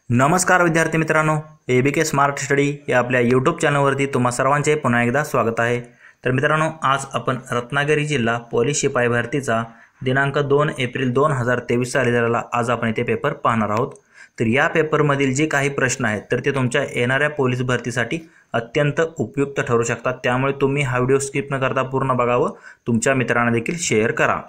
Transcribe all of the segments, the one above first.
नमस्कार विद्यार्थी मित्रांनो, ABK स्मार्ट स्टडी या आपल्या यूट्यूब चॅनलवरती तुम्हा सर्वांचे पुन्हा एकदा स्वागत आहे। तर मित्रांनो, आज आपण रत्नागिरी जिल्हा पोलीस शिपाई भरतीचा दिनांक 2 एप्रिल 2023 साली झालेला आज आपण इथे पेपर पाहणार आहोत। तर या पेपरमधील जे काही प्रश्न आहेत तर ते तुमच्या येणाऱ्या पोलीस भरतीसाठी अत्यंत उपयुक्त ठरू शकतात, त्यामुळे तुम्ही हा व्हिडिओ स्किप न करता पूर्ण बघावं, तुमच्या मित्रांना देखील शेअर करा।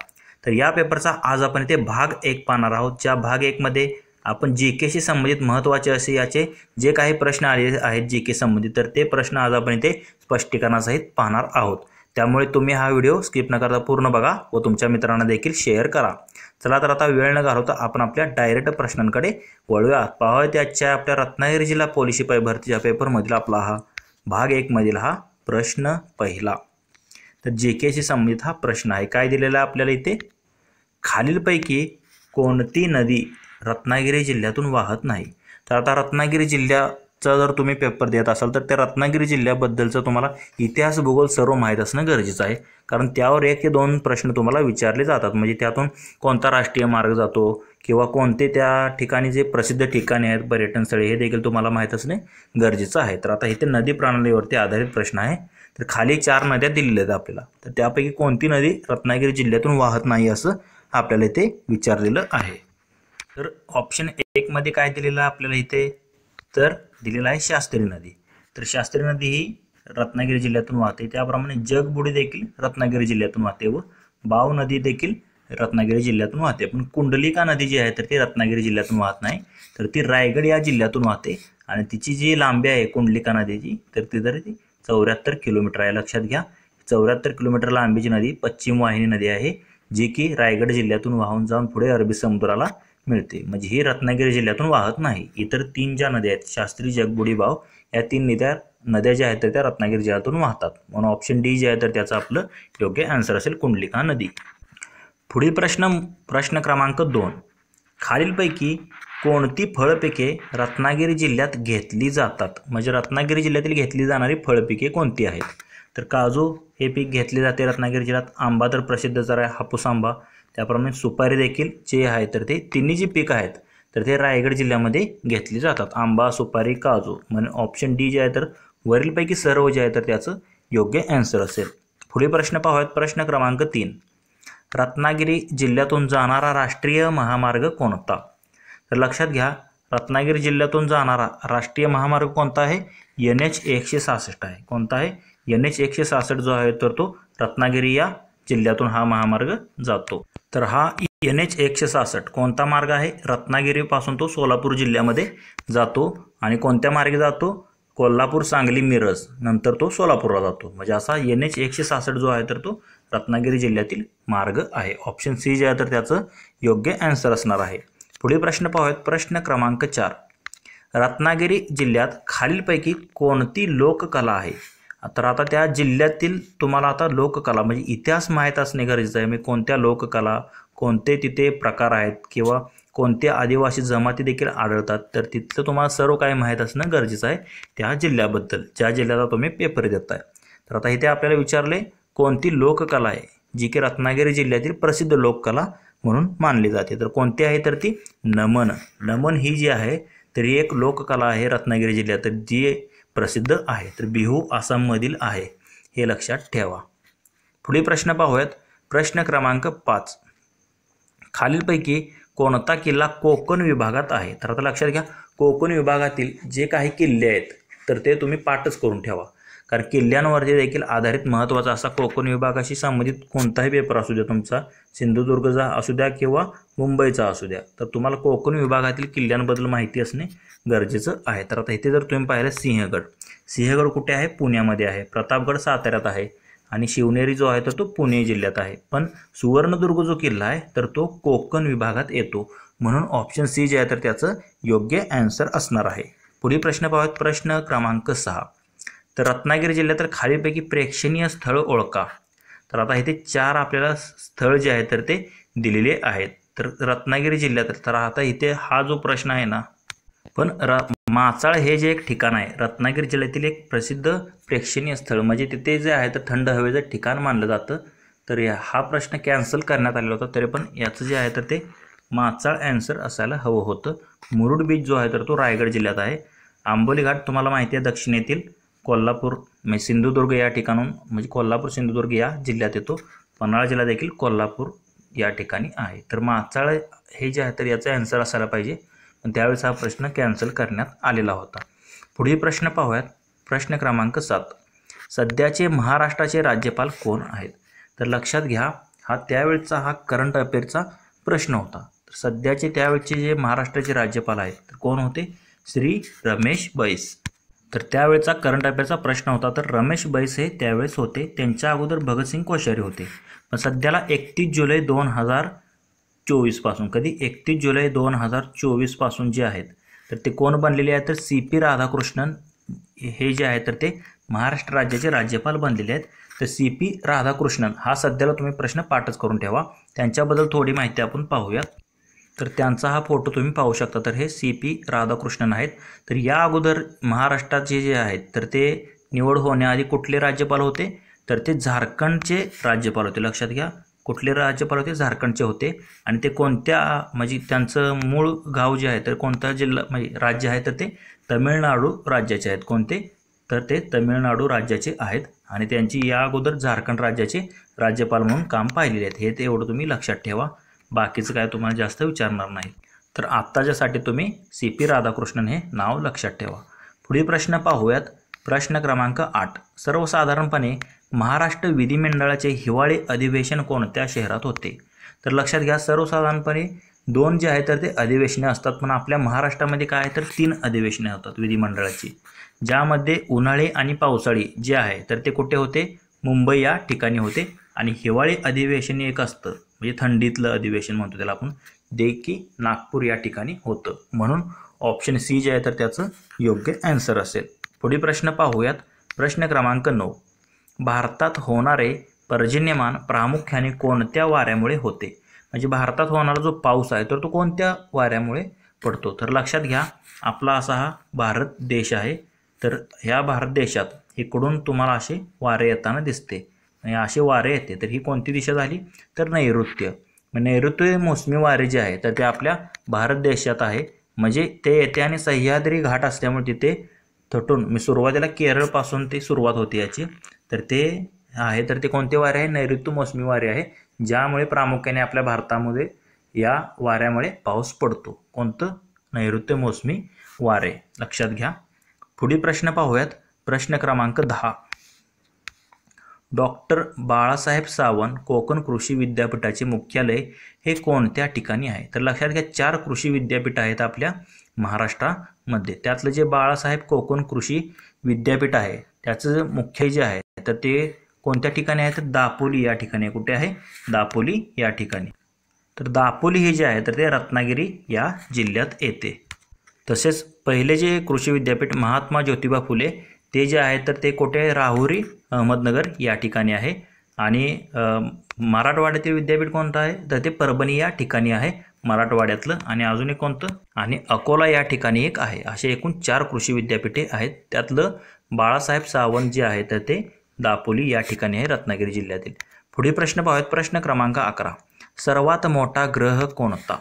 तर या पेपरचा आज आपण इथे भाग 1 पाहणार आहोत। ज्या भाग 1 मध्ये आपण जीकेशी संबंधित महत्त्वाचे असे याचे जे काही प्रश्न आलेले आहेत जीके संबंधित, तर ते प्रश्न आज आपण इथे स्पष्टीकरणासहित पाहणार आहोत। त्यामुळे तुम्ही हा व्हिडिओ स्किप न करता पूर्ण बघा व तुमच्या मित्रांना देखील शेअर करा। चला तर आता वेळ न घालवता आपण आपल्या डायरेक्ट प्रश्नांकडे वळूया। पाहूया त्याच्या आपल्या रत्नागिरी जिल्हा पोलीस शिपाई भरतीच्या पेपरमधील आपला हा भाग 1 मधील हा प्रश्न पहिला। तर जीकेशी संबंधित हा प्रश्न आहे। काय दिलेला आहे आपल्याला इथे, खालीलपैकी कोणती नदी रत्नागिरी जिल्ह्यातून वाहत नाही। तर आता रत्नागिरी जिल्ह्याचा जर तुम्ही पेपर देत असाल तर त्या रत्नागिरी जिल्ह्याबद्दलचं तुम्हाला इतिहास भूगोल सर्व माहीत असणं गरजेचं आहे, कारण त्यावर 1 ते 2 प्रश्न तुम्हाला विचारले जातात। म्हणजे त्यातून कोणता राष्ट्रीय मार्ग जातो किंवा कोणते त्या ठिकाणी जे प्रसिद्ध ठिकाणे आहेत पर्यटन स्थळे हे देखील तुम्हाला माहीत असणे गरजेचं आहे। तर आता इथे नदी प्रणालीवरती आधारित प्रश्न आहे। तर खाली 4 नद्या दिलेल्या आहेत आपल्याला, तर त्यापैकी कोणती नदी रत्नागिरी जिल्ह्यातून वाहत नाही असं आपल्याला इथे विचारलेलं आहे। तर ऑप्शन 1 मध्ये काय दिलेलं आहे आपल्याला इथे, तर दिलेला आहे शास्त्री नदी। तर शास्त्री नदी ही रत्नागिरी जिल्ह्यातून वाहते, त्याप्रमाणे जगबुडी देखील रत्नागिरी जिल्ह्यातून वाहते व बाव नदी देखील रत्नागिरी जिल्ह्यातून वाहते। पण कुंडलिका नदी जी आहे तर ती रत्नागिरी जिल्ह्यातून वाहत नाही, तर ती रायगड या जिल्ह्यातून वाहते आणि तिची जी लांबी आहे कुंडलिका नदीची तर ती 74 किलोमीटर आहे। लक्षात घ्या, 74 किलोमीटर लांबीची नदी पश्चिम वाहिनी नदी आहे, जी की रायगड जिल्ह्यातून वाहून जाऊन पुढे अरबी समुद्राला मिळते। म्हणजे ही रत्नागिरी जिल्ह्यातून वाहत नाही। इतर 3 ज्या नद्या आहेत शास्त्री, जगबुडी, बाव या 3 नद्या ज्या आहेत तर त्या रत्नागिरी जिल्ह्यातून वाहतात, म्हणून ऑप्शन डी जे आहे तर त्याचं आपलं योग्य आन्सर असेल कुंडलिका नदी। पुढील प्रश्न क्रमांक 2, खालीलपैकी कोणती फळपिके रत्नागिरी जिल्ह्यात घेतली जातात। म्हणजे रत्नागिरी जिल्ह्यातील घेतली जाणारी फळपिके कोणती आहेत। तर काजू हे पीक घेतले जाते रत्नागिरी जिल्ह्यात, आंबा तर प्रसिद्धच आहे हापूस आंबा, त्याप्रमाणे सुपारी देखील जे आहे तर ते तिन्ही जी पीक आहेत तर ते रायगड जिल्ह्यामध्ये घेतली जातात, आंबा, सुपारी, काजू। म्हणजे ऑप्शन डी जे आहे तर वरीलपैकी सर्व जे आहे तर त्याचं योग्य आन्सर असेल। पुढील प्रश्न पाहूयात, प्रश्न क्रमांक 3, रत्नागिरी जिल्ह्यातून जाणारा राष्ट्रीय महामार्ग कोणता। तर लक्षात घ्या, रत्नागिरी जिल्ह्यातून जाणारा राष्ट्रीय महामार्ग कोणता आहे, NH 166 आहे। कोणता आहे, NH 166 जो आहे तर तो रत्नागिरी या जिल्ह्यातून हा महामार्ग जातो। तर हा NH 166 कोणता मार्ग आहे, रत्नागिरीपासून तो सोलापूर जिल्ह्यामध्ये जातो आणि कोणत्या मार्गे जातो, कोल्हापूर, सांगली, मिरज नंतर तो सोलापूरला जातो। म्हणजे असा NH 166 जो आहे तर तो रत्नागिरी जिल्ह्यातील मार्ग आहे। ऑप्शन सी जे आहे तर त्याचं योग्य आन्सर असणार आहे। पुढील प्रश्न पाहूयात, प्रश्न क्रमांक 4, रत्नागिरी जिल्ह्यात खालीलपैकी कोणती लोककला आहे। तर आता त्या जिल्ह्यातील तुम्हाला आता लोककला म्हणजे इतिहास माहीत असणे गरजेचं आहे। म्हणजे कोणत्या लोककला, कोणते तिथे प्रकार आहेत किंवा कोणते आदिवासी जमाती देखील आढळतात, तर तिथलं तुम्हाला सर्व काही माहीत असणं गरजेचं आहे त्या जिल्ह्याबद्दल, ज्या जिल्ह्याला तुम्ही पेपर देताय। तर आता इथे आपल्याला विचारले कोणती लोककला आहे जी की रत्नागिरी जिल्ह्यातील प्रसिद्ध लोककला म्हणून मानली जाते। तर कोणती आहे तर ती नमन ही जी आहे तर ही एक लोककला आहे रत्नागिरी जिल्ह्यात, तर जी प्रसिद्ध आहे। तर बिहू आसाममधील आहे, हे लक्षात ठेवा। पुढील प्रश्न पाहूयात, प्रश्न क्रमांक 5, खालीलपैकी कोणता किल्ला कोकण विभागात आहे। तर आता लक्षात घ्या, कोकण विभागातील जे काही किल्ले आहेत तर ते तुम्ही पाठच करून ठेवा, कारण किल्ल्यांवरती देखील आधारित महत्त्वाचा असा कोकण विभागाशी संबंधित कोणताही पेपर असू द्या तुमचा, सिंधुदुर्गचा असू द्या किंवा मुंबईचा असू द्या, तर तुम्हाला कोकण विभागातील किल्ल्यांबद्दल माहिती असणे गरजेचं आहे। तर आता इथे जर तुम्ही पाहिलं सिंहगड कुठे आहे, पुण्यामध्ये आहे, प्रतापगड साताऱ्यात आहे आणि शिवनेरी जो आहे तर तो पुणे जिल्ह्यात आहे। पण सुवर्णदुर्ग जो किल्ला आहे तर तो कोकण विभागात येतो, म्हणून ऑप्शन सी जे आहे तर त्याचं योग्य आन्सर असणार आहे। पुढील प्रश्न पाहूयात, प्रश्न क्रमांक 6, तर रत्नागिरी जिल्ह्यात तर खालीलपैकी प्रेक्षणीय स्थळ ओळखा। तर आता इथे 4 आपल्याला स्थळ जे आहे तर ते दिलेले आहेत। तर रत्नागिरी जिल्ह्यात तर आता इथे हा जो प्रश्न आहे ना, पण माचाळ हे जे एक ठिकाण आहे रत्नागिरी जिल्ह्यातील एक प्रसिद्ध प्रेक्षणीय स्थळ, म्हणजे तिथे जे आहे तर थंड हवेचं ठिकाण मानलं जातं। तर हा प्रश्न कॅन्सल करण्यात आलेला होता, तरी पण याचं जे आहे तर ते माचाळ आन्सर असायला हवं होतं, मुरुड बीच जो आहे तर तो रायगड जिल्ह्यात आहे. आंबोली घाट तुम्हाला माहिती आहे दक्षिणेतील कोल्हापूर म्हणजे सिंधुदुर्ग या ठिकाणून म्हणजे कोल्हापूर सिंधुदुर्ग या जिल्ह्यात येतो. पन्हाळा जिल्हा देखील कोल्हापूर या ठिकाणी आहे. तर माचाळ हे जे आहे तर याचा आन्सर असायला पाहिजे, पण त्यावेळेस हा प्रश्न कॅन्सल करण्यात आलेला होता. पुढील प्रश्न पाहूयात. प्रश्न क्रमांक 7. सध्याचे महाराष्ट्राचे राज्यपाल कोण आहेत? तर लक्षात घ्या, हा त्यावेळचा हा करंट अफेअरचा प्रश्न होता. तर सध्याचे त्यावेळचे जे महाराष्ट्राचे राज्यपाल आहेत तर कोण होते? श्री रमेश बैस. तर त्यावेळचा करंट अफेअरचा प्रश्न होता. तर रमेश बैस हे त्यावेळेस होते. त्यांच्या अगोदर भगतसिंग कोश्यारी होते. पण सध्याला 31 जुलै 2024 पासून, कधी 31 जुलै 2024 पासून जे आहेत तर ते कोण बनलेले आहेत? तर CP राधाकृष्णन हे जे आहे तर ते महाराष्ट्र राज्याचे राज्यपाल बनलेले आहेत. तर CP राधाकृष्णन हा सध्याला तुम्ही प्रश्न पाठच करून ठेवा. त्यांच्याबद्दल थोडी माहिती आपण पाहूयात. तर त्यांचा हा फोटो तुम्ही पाहू शकता. तर हे CP राधाकृष्णन आहेत. तर या अगोदर महाराष्ट्राचे जे आहेत तर ते निवड होण्याआधी कुठले राज्यपाल होते? तर ते झारखंडचे राज्यपाल होते. लक्षात घ्या, कुठले राज्यपाल होते? झारखंडचे होते. आणि ते कोणत्या म्हणजे त्यांचं मूळ गाव जे आहे तर कोणता जिल्हा म्हणजे राज्य आहे तर ते तमिळनाडू राज्याचे आहेत. कोणते? तर ते तमिळनाडू राज्याचे आहेत. आणि त्यांची या अगोदर झारखंड राज्याचे राज्यपाल म्हणून काम पाहिलेले आहेत. हे ते एवढं तुम्ही लक्षात ठेवा. बाकीचं काय तुम्हाला जास्त विचारणार नाही. तर आत्ताच्यासाठी तुम्ही CP राधाकृष्णन हे नाव लक्षात ठेवा. पुढील प्रश्न पाहूयात. प्रश्न क्रमांक 8. सर्वसाधारणपणे महाराष्ट्र विधिमंडळाचे हिवाळी अधिवेशन कोणत्या शहरात होते? तर लक्षात घ्या, सर्वसाधारणपणे 2 जे आहे तर ते अधिवेशने असतात. पण आपल्या महाराष्ट्रामध्ये काय आहे तर 3 अधिवेशने होतात विधिमंडळाची, ज्यामध्ये उन्हाळी आणि पावसाळी जे आहे तर ते कुठे होते? मुंबई या ठिकाणी होते. आणि हिवाळी अधिवेशन एक असतं म्हणजे थंडीतलं अधिवेशन म्हणतो त्याला आपण, जे की नागपूर या ठिकाणी होतं. म्हणून ऑप्शन C जे आहे तर त्याचं योग्य आन्सर असेल. पुढील प्रश्न पाहूयात. प्रश्न क्रमांक 9. भारतात होणारे पर्जन्यमान प्रामुख्याने कोणत्या वाऱ्यामुळे होते? म्हणजे भारतात होणारा जो पाऊस आहे तर तो कोणत्या वाऱ्यामुळे पडतो? तर लक्षात घ्या, आपला असा हा भारत देश आहे. तर ह्या भारत देशात इकडून तुम्हाला असे वारे येताना दिसते. असे वारे येते तर ही कोणती दिशा झाली? तर नैऋत्य. नैऋत्य मोसमी वारे जे आहे तर ते आपल्या भारत देशात आहे. म्हणजे ते येते आणि सह्याद्री घाट असल्यामुळे तिथे थटून मी सुरुवातीला केरळपासून ते सुरुवात होते याची. तर ते आहे तर ते कोणते वारे आहे? नैऋत्य मोसमी वारे आहे, ज्यामुळे प्रामुख्याने आपल्या भारतामध्ये या वाऱ्यामुळे पाऊस पडतो. कोणतं? नैऋत्य मोसमी वारे. लक्षात घ्या. पुढील प्रश्न पाहूयात. प्रश्न क्रमांक 10. डॉक्टर बाळासाहेब सावंत कोकण कृषी विद्यापीठाचे मुख्यालय हे कोणत्या ठिकाणी आहे? तर लक्षात घ्या, 4 कृषी विद्यापीठ आहेत आपल्या महाराष्ट्रामध्ये. त्यातलं जे बाळासाहेब कोकण कृषी विद्यापीठ आहे त्याचं मुख्य जे आहे तर ते कोणत्या ठिकाणी आहे? तर दापोली या ठिकाणी. कुठे आहे? दापोली या ठिकाणी. तर दापोली हे जे आहे तर ते रत्नागिरी या जिल्ह्यात येते. तसेच पहिले जे कृषी विद्यापीठ महात्मा ज्योतिबा फुले ते जे आहे तर ते कुठे? राहुरी अहमदनगर या ठिकाणी आहे. आणि मराठवाड्यातील विद्यापीठ कोणतं आहे? तर ते परभणी या ठिकाणी आहे मराठवाड्यातलं. आणि अजून एक कोणतं? आणि अकोला या ठिकाणी एक आहे. असे एकूण 4 कृषी विद्यापीठे आहेत. त्यातलं बाळासाहेब सावंत जे आहे तर ते दापोली या ठिकाणी आहे रत्नागिरी जिल्ह्यातील. पुढील प्रश्न पाहूयात. प्रश्न क्रमांक 11. सर्वात मोठा ग्रह कोणता?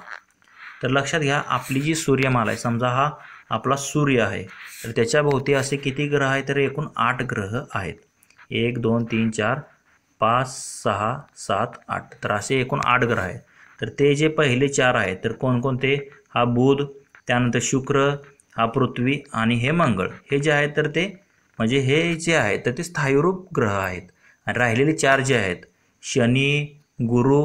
तर लक्षात घ्या, आपली जी सूर्यमाला आहे, समजा हा आपला सूर्य आहे तर त्याच्याभोवती असे किती ग्रह आहेत? तर एकूण 8 ग्रह आहेत. 1 2 3 4 5 6 7 8. तर असे एकूण 8 ग्रह आहेत. तर ते जे पहिले 4 आहेत तर कोणकोणते? हा बुध, त्यानंतर शुक्र, हा पृथ्वी आणि हे मंगळ. हे जे आहेत तर ते म्हणजे हे जे आहेत तर ते स्थायीरूप ग्रह आहेत. आणि राहिलेले 4 जे आहेत शनी, गुरु,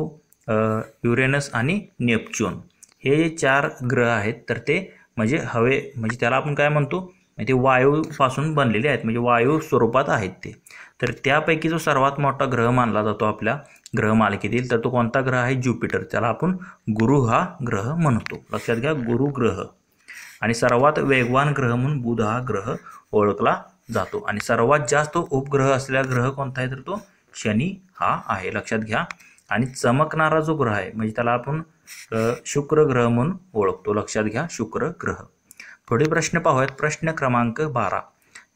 युरेनस आणि नेपच्यून, हे जे 4 ग्रह आहेत तर ते म्हणजे हवे म्हणजे त्याला आपण काय म्हणतो? ते वायूपासून बनलेले आहेत, म्हणजे वायू स्वरूपात आहेत ते. तर त्यापैकी जो सर्वात मोठा ग्रह मानला जातो आपल्या ग्रहमालिकेतील तर तो कोणता ग्रह आहे? ज्युपिटर. त्याला आपण गुरु हा ग्रह म्हणतो. लक्षात घ्या, गुरु ग्रह. आणि सर्वात वेगवान ग्रह म्हणून बुध हा ग्रह ओळखला जातो. आणि सर्वात जास्त उपग्रह असलेला ग्रह कोणता आहे? तर तो शनी हा आहे. लक्षात घ्या. आणि चमकणारा जो ग्रह आहे म्हणजे त्याला आपण शुक्र ग्रह म्हणून ओळखतो. लक्षात घ्या, शुक्र ग्रह. पुढील प्रश्न पाहूयात. प्रश्न क्रमांक 12.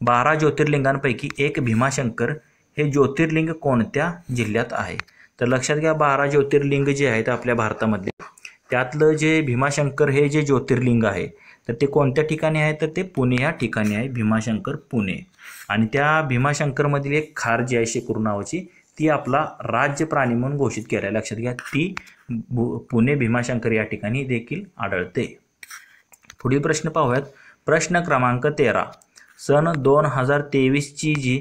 12 ज्योतिर्लिंगांपैकी एक भीमाशंकर हे ज्योतिर्लिंग कोणत्या जिल्ह्यात आहे? तर लक्षात घ्या, 12 ज्योतिर्लिंग जे आहेत आपल्या भारतामधले त्यातलं जे भीमाशंकर हे जे ज्योतिर्लिंग आहे तर ते कोणत्या ठिकाणी आहे, तर ते पुणे या ठिकाणी आहे, भीमाशंकर पुणे. आणि त्या भीमाशंकरमधील एक खार जी आहे शेकरू नावाची, ती आपला राज्य प्राणी म्हणून घोषित केला आहे. लक्षात घ्या, ती पुणे भीमाशंकर या ठिकाणी देखील आढळते. पुढील प्रश्न पाहूयात. प्रश्न क्रमांक 13. सन 2023ची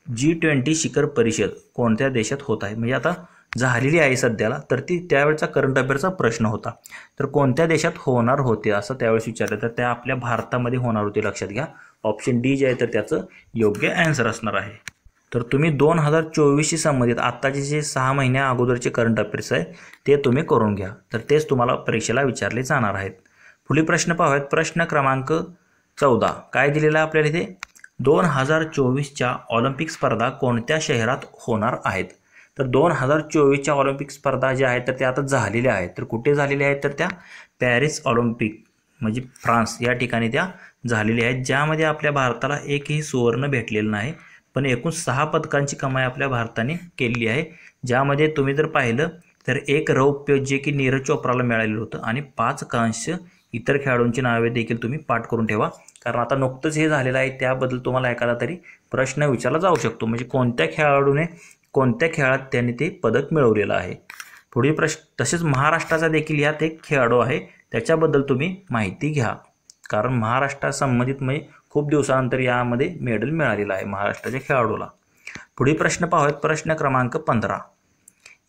G20 शिखर परिषद कोणत्या देशात होत आहे? म्हणजे आता झालेली आहे सध्याला, तर ती त्यावेळचा करंट अफेअरचा प्रश्न होता. तर कोणत्या देशात होणार होते असं त्यावेळेस विचारलं, तर त्या आपल्या भारतामध्ये होणार होते. लक्षात घ्या, ऑप्शन डी जे आहे तर त्याचं योग्य आन्सर असणार आहे. तर तुम्ही 2024शी संबंधित आत्ताचे जे 6 महिन्या अगोदरचे करंट अफेअर्स आहे ते तुम्ही करून घ्या, तर तेच तुम्हाला परीक्षेला विचारले जाणार आहेत. पुढील प्रश्न पाहूयात. प्रश्न क्रमांक 14. काय दिलेलं आहे आपल्याला इथे? 2024च्या ऑलिम्पिक स्पर्धा कोणत्या शहरात होणार आहेत? तर 2024च्या ऑलिम्पिक स्पर्धा ज्या आहेत तर त्या आता झालेल्या आहेत. तर कुठे झालेल्या आहेत? तर त्या पॅरिस ऑलिम्पिक म्हणजे फ्रान्स या ठिकाणी त्या झालेल्या आहेत, ज्यामध्ये आपल्या भारताला एकही सुवर्ण भेटलेलं नाही, पण एकूण 6 पदकांची कमाई आपल्या भारताने केलेली आहे. ज्यामध्ये तुम्ही जर पाहिलं तर 1 रौप्य जे की नीरज चोप्राला मिळालेलं होतं आणि 5 कांस्य इतर खेळाडूंची नावे देखील तुम्ही पाठ करून ठेवा, कारण आता नुकतंच हे झालेलं आहे, त्याबद्दल तुम्हाला एखादा तरी प्रश्न विचारला जाऊ शकतो. म्हणजे कोणत्या खेळाडूने कोणत्या खेळात त्यांनी ते पदक मिळवलेलं आहे. पुढील प्रश्न. तसेच महाराष्ट्राचा देखील यात एक खेळाडू आहे, त्याच्याबद्दल तुम्ही माहिती घ्या, कारण महाराष्ट्रा संबंधित म्हणजे खूप दिवसानंतर यामध्ये मेडल मिळालेलं आहे महाराष्ट्राच्या खेळाडूला. पुढील प्रश्न पाहूयात. प्रश्न क्रमांक 15.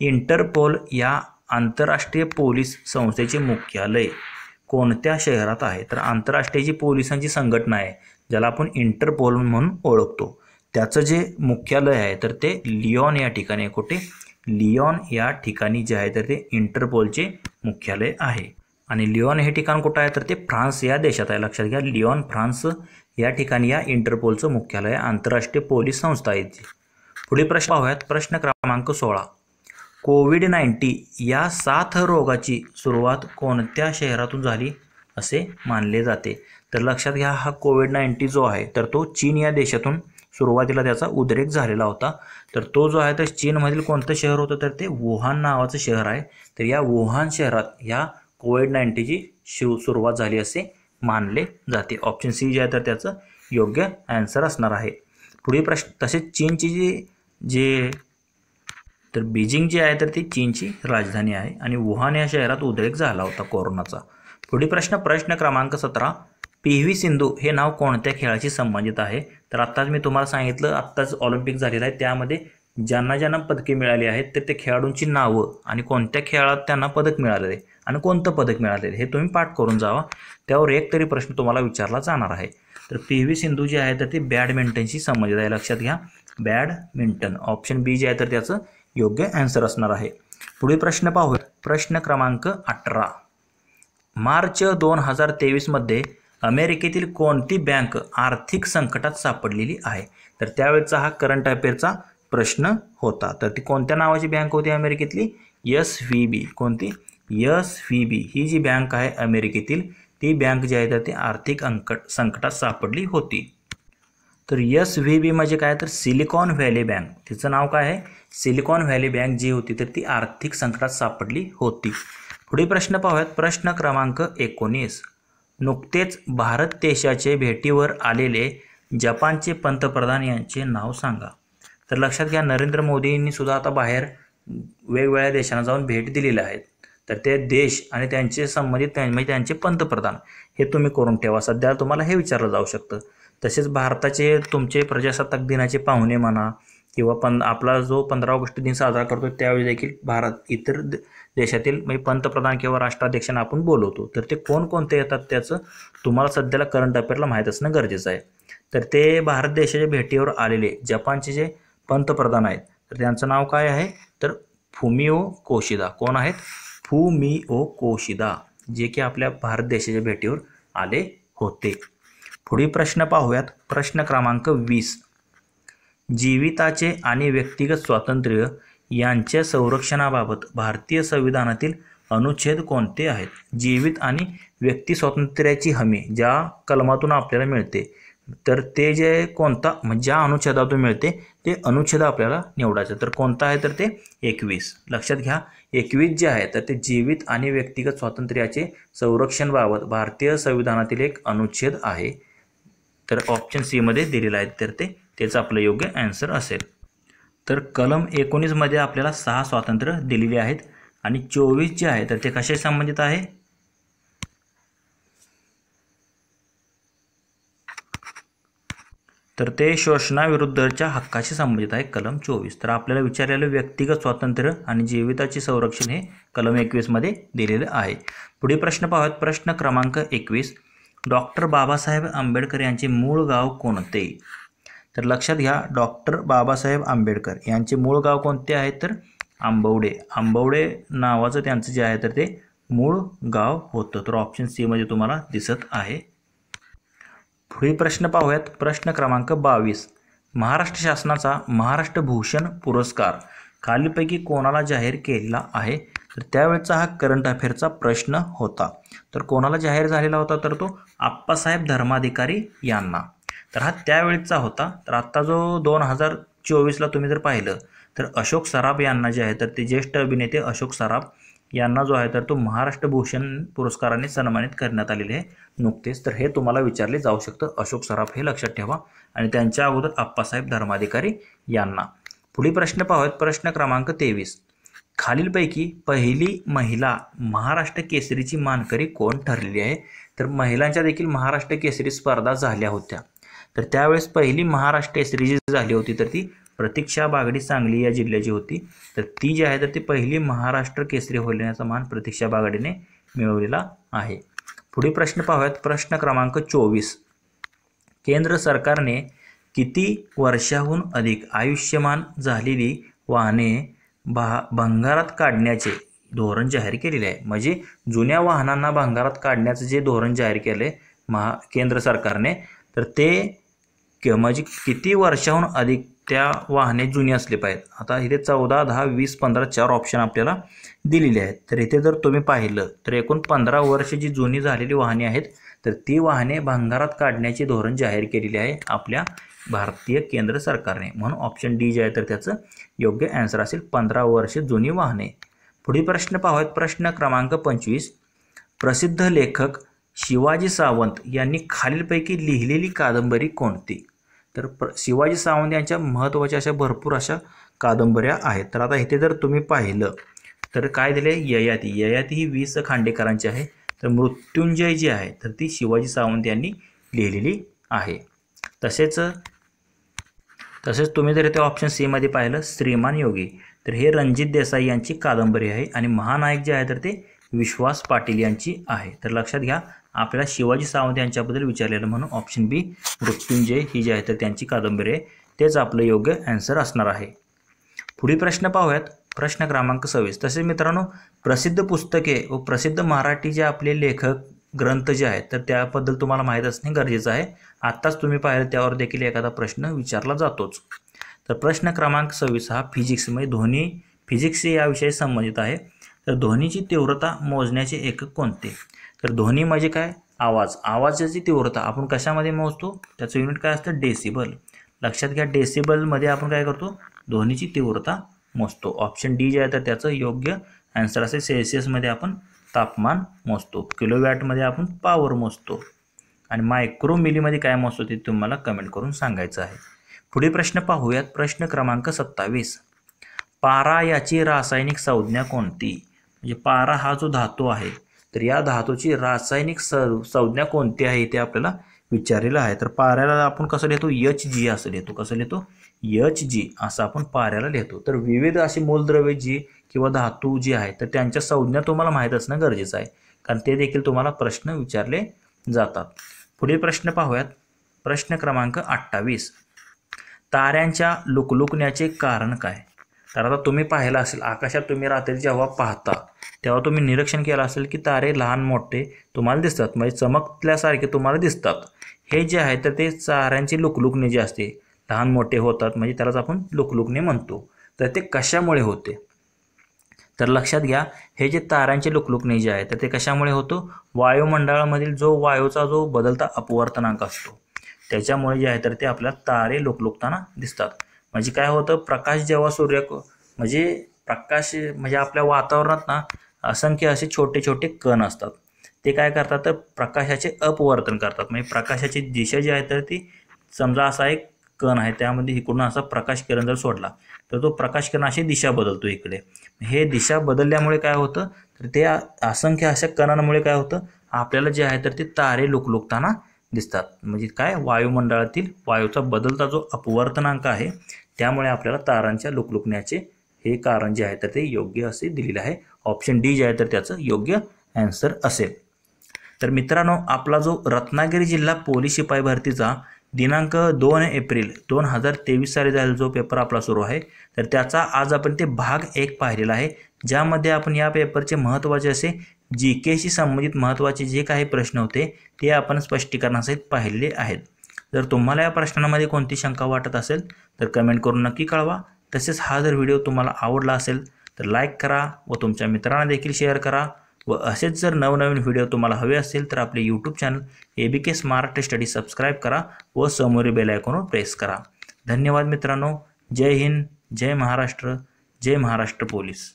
इंटरपोल या आंतरराष्ट्रीय पोलीस संस्थेचे मुख्यालय कोणत्या शहरात आहे? तर आंतरराष्ट्रीय जी पोलिसांची संघटना आहे ज्याला आपण इंटरपोल म्हणून ओळखतो, त्याचं जे मुख्यालय आहे तर ते लिओन या ठिकाणी आहे. कुठे? लिओन या ठिकाणी जे आहे तर ते इंटरपोलचे मुख्यालय आहे. आणि लिओन हे ठिकाण कुठं आहे? तर ते फ्रान्स या देशात आहे. लक्षात घ्या, लिओन फ्रान्स या ठिकाणी या इंटरपोलचं मुख्यालय आंतरराष्ट्रीय पोलीस संस्था आहे. पुढील प्रश्न पाहूयात. प्रश्न क्रमांक 16. कोविड-19 या साथरोगाची सुरुवात कोणत्या शहरातून झाली असे मानले जाते? तर लक्षात घ्या, हा कोविड-19 जो आहे तर तो चीन या देशातून सुरुवातीला त्याचा उद्रेक झालेला होता. तर तो जो आहे तर चीनमधील कोणतं शहर होतं? तर ते वुहान नावाचं शहर आहे. तर या वुहान शहरात या कोविड-19ची सुरुवात झाली असे मानले जाते. ऑप्शन सी जे आहे तर त्याचं योग्य आन्सर असणार आहे. पुढील प्रश्न. तसेच चीनची जे तर बीजिंग जी आहे तर ती चीनची राजधानी आहे आणि वुहान या शहरात उद्रेक झाला होता कोरोनाचा. पुढील प्रश्न. प्रश्न क्रमांक 17. PV सिंधू हे नाव कोणत्या खेळाशी संबंधित आहे? तर आत्ताच मी तुम्हाला सांगितलं, आत्ताच ऑलिम्पिक झालेलं आहे, त्यामध्ये ज्यांना पदके मिळाली आहेत तर ते खेळाडूंची नावं आणि कोणत्या खेळात त्यांना पदक मिळालेले आणि कोणतं पदक मिळालेलं हे तुम्ही पाठ करून जावा. त्यावर एक तरी प्रश्न तुम्हाला विचारला जाणार आहे. तर PV सिंधू जी आहे तर ती बॅडमिंटनशी संबंधित आहे. लक्षात घ्या, बॅडमिंटन. ऑप्शन बी जे आहे तर त्याचं योग्य आन्सर असणार आहे. पुढील प्रश्न पाहूया. प्रश्न क्रमांक 18. मार्च 2023 मध्ये अमेरिकेतील कोणती बँक आर्थिक संकटात सापडलेली आहे? तर त्यावेळेचा हा करंट अफेअरचा प्रश्न होता. तर ती कोणत्या नावाची बँक होती अमेरिकेतली? SVB. कोणती? SVB ही जी बँक आहे अमेरिकेतील, ती बँक जी आहे तर ती आर्थिक संकटात सापडली होती. तर SVB म्हणजे काय? तर सिलिकॉन व्हॅली बँक. तिचं नाव काय आहे? सिलिकॉन व्हॅली बँक जी होती तर ती आर्थिक संकटात सापडली होती. पुढील प्रश्न पाहूयात. प्रश्न क्रमांक 19. नुकतेच भारत देशाचे भेटीवर आलेले जपानचे पंतप्रधान यांचे नाव सांगा. तर लक्षात घ्या, नरेंद्र मोदींनी सुद्धा आता बाहेर वेगवेगळ्या देशांना जाऊन भेट दिलेले आहेत. तर ते देश आणि त्यांचे संबंधित म्हणजे त्यांचे पंतप्रधान हे तुम्ही करून ठेवा. सध्या तुम्हाला हे विचारलं जाऊ शकतं. तसेच भारताचे तुमचे प्रजासत्ताक दिनाचे पाहुणे म्हणा किंवा आपला जो 15 ऑगस्ट दिन साजरा करतो त्यावेळी देखील भारत इतर देशातील म्हणजे पंतप्रधान किंवा राष्ट्राध्यक्षांना आपण बोलवतो. तर ते कोणकोणते येतात त्याचं तुम्हाला सध्याला करंट अफेअरला माहीत असणं गरजेचं आहे. तर ते भारत देशाच्या भेटीवर आलेले जपानचे जे पंतप्रधान आहेत तर त्यांचं नाव काय आहे? तर फुमिओ किशिदा. कोण आहेत? फुमिओ किशिदा, जे की आपल्या भारत देशाच्या भेटीवर आले होते. पुढील प्रश्न पाहूयात. प्रश्न क्रमांक 20. जीविताचे आणि व्यक्तिगत स्वातंत्र्य यांच्या संरक्षणाबाबत भारतीय संविधानातील अनुच्छेद कोणते आहेत? जीवित आणि व्यक्ती स्वातंत्र्याची हमी ज्या कलमातून आपल्याला मिळते तर ते जे कोणता म्हणजे ज्या अनुच्छेदातून मिळते ते अनुच्छेद आपल्याला निवडायचं. तर कोणता आहे तर ते 21. लक्षात घ्या 21 जे आहे तर ते जीवित आणि व्यक्तिगत स्वातंत्र्याचे संरक्षणबाबत भारतीय संविधानातील एक अनुच्छेद आहे. तर ऑप्शन सी मध्ये दिलेलं आहे तर त्याचं आपलं योग्य आन्सर असेल. तर कलम 19 मध्ये आपल्याला 6 स्वातंत्र्य दिलेली आहेत आणि 24 जे आहे तर ते कशाशी संबंधित आहे. तर ते शोषणाविरुद्धच्या हक्काशी संबंधित आहे कलम 24. तर आपल्याला विचारलेलं व्यक्तिगत स्वातंत्र्य आणि जीविताचे संरक्षण हे कलम 21 मध्ये दिलेलं आहे. पुढील प्रश्न पाहूयात. प्रश्न क्रमांक 21. डॉक्टर बाबासाहेब आंबेडकर यांचे मूळ गाव कोणते. तर लक्षात घ्या डॉक्टर बाबासाहेब आंबेडकर यांचे मूळ गाव कोणते आहे तर आंबवडे. आंबवडे नावाचं त्यांचं जे आहे तर ते मूळ गाव होतं. तर ऑप्शन सी मध्ये तुम्हाला दिसत आहे. पुढील प्रश्न पाहूयात. प्रश्न क्रमांक 22. महाराष्ट्र शासनाचा महाराष्ट्र भूषण पुरस्कार खालीलपैकी कोणाला जाहीर केलेला आहे. तर त्यावेळेचा हा करंट अफेअरचा प्रश्न होता. तर कोणाला जाहीर झालेला होता तर तो आप्पासाहेब धर्माधिकारी यांना. तर हा त्यावेळेचा होता. तर आत्ता जो 2024ला तुम्ही जर पाहिलं तर अशोक सराफ यांना जे आहे तर ते ज्येष्ठ अभिनेते अशोक सराफ यांना जो आहे तर तो महाराष्ट्र भूषण पुरस्काराने सन्मानित करण्यात आलेले आहे नुकतेच. तर हे तुम्हाला विचारले जाऊ शकतं. अशोक सराफ हे लक्षात ठेवा आणि त्यांच्या अगोदर आप्पासाहेब धर्माधिकारी यांना. पुढील प्रश्न पाहूयात. प्रश्न क्रमांक 23. खालीलपैकी पहिली महिला महाराष्ट्र केसरीची मानकरी कोण ठरलेली आहे. तर महिलांच्या देखील महाराष्ट्र केसरी स्पर्धा झाल्या होत्या. तर त्यावेळेस पहिली महाराष्ट्र केसरी जी झाली होती तर ती प्रतीक्षा बागडी सांगली या जिल्ह्याची होती. तर ती जी आहे तर ती पहिली महाराष्ट्र केसरी होण्याचा मान प्रतीक्षा बागडीने मिळवलेला आहे. पुढील प्रश्न पाहूयात. प्रश्न क्रमांक 24. केंद्र सरकारने किती वर्षाहून अधिक आयुष्यमान झालेली वाहने भंगारात काढण्याचे धोरण जाहीर केलेले आहे. म्हणजे जुन्या वाहनांना भंगारात काढण्याचं जे धोरण जाहीर केले केंद्र सरकारने तर ते म्हणजे किती वर्षाहून अधिक त्या वाहने जुनी असली पाहिजेत. आता इथे 14, 10, 20, 15 4 ऑप्शन आपल्याला दिलेले आहेत. तर इथे जर तुम्ही पाहिलं तर एकूण 15 वर्ष जी जुनी झालेली वाहने आहेत तर ती वाहने भंगारात काढण्याचे धोरण जाहीर केलेले आहे आपल्या भारतीय केंद्र सरकारने. म्हणून ऑप्शन डी जे आहे तर त्याचं योग्य आन्सर असेल 15 वर्ष जुनी वाहने. पुढील प्रश्न पाहूयात. प्रश्न क्रमांक 25. प्रसिद्ध लेखक शिवाजी सावंत यांनी खालीलपैकी लिहिलेली कादंबरी कोणती. तर शिवाजी सावंत यांच्या महत्त्वाच्या अशा भरपूर अशा कादंबऱ्या आहेत. तर आता इथे जर तुम्ही पाहिलं तर काय दिले ययाती. ययाती ही 20 खांडेकरांची आहे. तर मृत्युंजय जी आहे तर ती शिवाजी सावंत यांनी लिहिलेली आहे. तसेच तुम्ही जर इथे ऑप्शन सी मध्ये पाहिलं श्रीमान योगी तर हे रणजित देसाई यांची कादंबरी आहे आणि महानायक जे आहे तर ते विश्वास पाटील यांची आहे. तर लक्षात घ्या आपल्याला शिवाजी सावंत यांच्याबद्दल विचारलेलं म्हणून ऑप्शन बी मृत्युंजय ही जी आहे तर त्यांची कादंबरी आहे तेच आपलं योग्य आन्सर असणार आहे. पुढील प्रश्न पाहूयात. प्रश्न क्रमांक 26. तसेच मित्रांनो प्रसिद्ध पुस्तके व प्रसिद्ध मराठी जे आपले लेखक ग्रंथ जे आहेत तर त्याबद्दल तुम्हाला माहीत असणे गरजेचं आहे. आत्ताच तुम्ही पाहिलं त्यावर देखील एखादा प्रश्न विचारला जातोच. तर प्रश्न क्रमांक 26 हा फिजिक्स म्हणजे ध्वनी फिजिक्स या विषयाशी संबंधित आहे. तर ध्वनीची तीव्रता मोजण्याचे एकक कोणते. तर ध्वनी म्हणजे काय आवाज. आवाजाची तीव्रता आपण कशामध्ये मोजतो त्याचं युनिट काय असतं डेसिबल. लक्षात घ्या डेसिबलमध्ये आपण काय करतो ध्वनीची तीव्रता मोजतो. ऑप्शन डी जे आहे तर त्याचं योग्य आन्सर असेल. सेल्सिअसमध्ये आपण तापमान मोजतो. किलोवॅटमध्ये आपण पॉवर मोजतो आणि मायक्रो मिलीमध्ये काय मोजतो ते तुम्हाला कमेंट करून सांगायचं आहे. पुढील प्रश्न पाहूयात. प्रश्न क्रमांक 27. पारा याची रासायनिक संज्ञा कोणती. म्हणजे पारा हा जो धातू आहे तर या धातूची रासायनिक संज्ञा कोणती आहे ते आपल्याला विचारलेलं आहे. तर पाऱ्याला आपण कसं लिहितो Hg असं लिहितो. कसं लिहितो Hg असं आपण पाऱ्याला लिहितो. तर विविध असे मूलद्रव्य जी किंवा धातू जी आहे तर त्यांच्या संज्ञा तुम्हाला माहीत असणं गरजेचं आहे कारण ते देखील तुम्हाला प्रश्न विचारले जातात. पुढील प्रश्न पाहूयात. प्रश्न क्रमांक 28. ताऱ्यांच्या लुकलुकण्याचे कारण काय. तर आता तुम्ही पाहिलं असेल आकाशात तुम्ही रात्री जेव्हा पाहता तेव्हा तुम्ही निरीक्षण केलं असेल की तारे लहान मोठे तुम्हाला दिसतात म्हणजे चमकल्यासारखे तुम्हाला दिसतात. हे जे आहे तर ते ताऱ्यांची लुकलुकणे जे असते लहान मोठे होतात म्हणजे त्यालाच आपण लुकलुकणे म्हणतो. तर ते कशामुळे होते. तर लक्षात घ्या हे जे ताऱ्यांचे लुकलुकणे जे आहे तर ते कशामुळे होतो वायुमंडळामधील जो वायूचा जो बदलता अपवर्तनांक असतो त्याच्यामुळे जे आहे तर ते आपल्याला तारे लुकलुकताना दिसतात. म्हणजे काय होतं, प्रकाश जेव्हा म्हणजे प्रकाश म्हणजे आपल्या वातावरणात ना असंख्य असे छोटे छोटे कण असतात. ते काय करतात तर प्रकाशाचे अपवर्तन करतात. म्हणजे प्रकाशाची दिशा जी आहे तर ती, समजा असा एक कण आहे, त्यामध्ये इकडून असा प्रकाश किरण जर सोडला तर तो प्रकाश किरण अशी दिशा बदलतो इकडे. हे दिशा बदलल्यामुळे काय होतं तर ते असंख्य अशा कणांमुळे काय होतं, आपल्याला जे आहे तर ते तारे लुकलुकताना दिसतात. म्हणजे काय, वायुमंडळातील वायूचा बदलता जो अपवर्तनांक आहे त्यामुळे आपल्याला तारांच्या लुकलुकण्याचे हे कारण जे आहे तर ते योग्य असे दिलेले आहे. ऑप्शन डी जे आहे तर त्याचं योग्य आन्सर असेल. तर मित्रांनो, आपला जो रत्नागिरी जिल्हा पोलीस शिपाई भरतीचा दिनांक 2 एप्रिल 2023 साली झालेला जो पेपर आपला सुरू आहे, तर त्याचा आज आपण ते भाग 1 पाहिलेला आहे, ज्यामध्ये आपण या पेपरचे महत्त्वाचे असे GK शी संबंधित महत्त्वाचे जे काही प्रश्न होते ते आपण स्पष्टीकरणासहित पाहिलेले आहेत. जर तुम्हाला या प्रश्नांमध्ये कोणती शंका वाटत असेल तर कमेंट करून नक्की कळवा. तसेच हा जर व्हिडिओ तुम्हाला आवडला असेल तर लाईक करा व तुमच्या मित्रांना देखील शेअर करा. व असेच जर नवनवीन व्हिडिओ तुम्हाला हवे असतील तर आपले YouTube channel ABK smart study subscribe करा व समोरील बेल आयकॉनवर प्रेस करा. धन्यवाद मित्रांनो. जय हिंद, जय महाराष्ट्र, जय महाराष्ट्र पोलीस.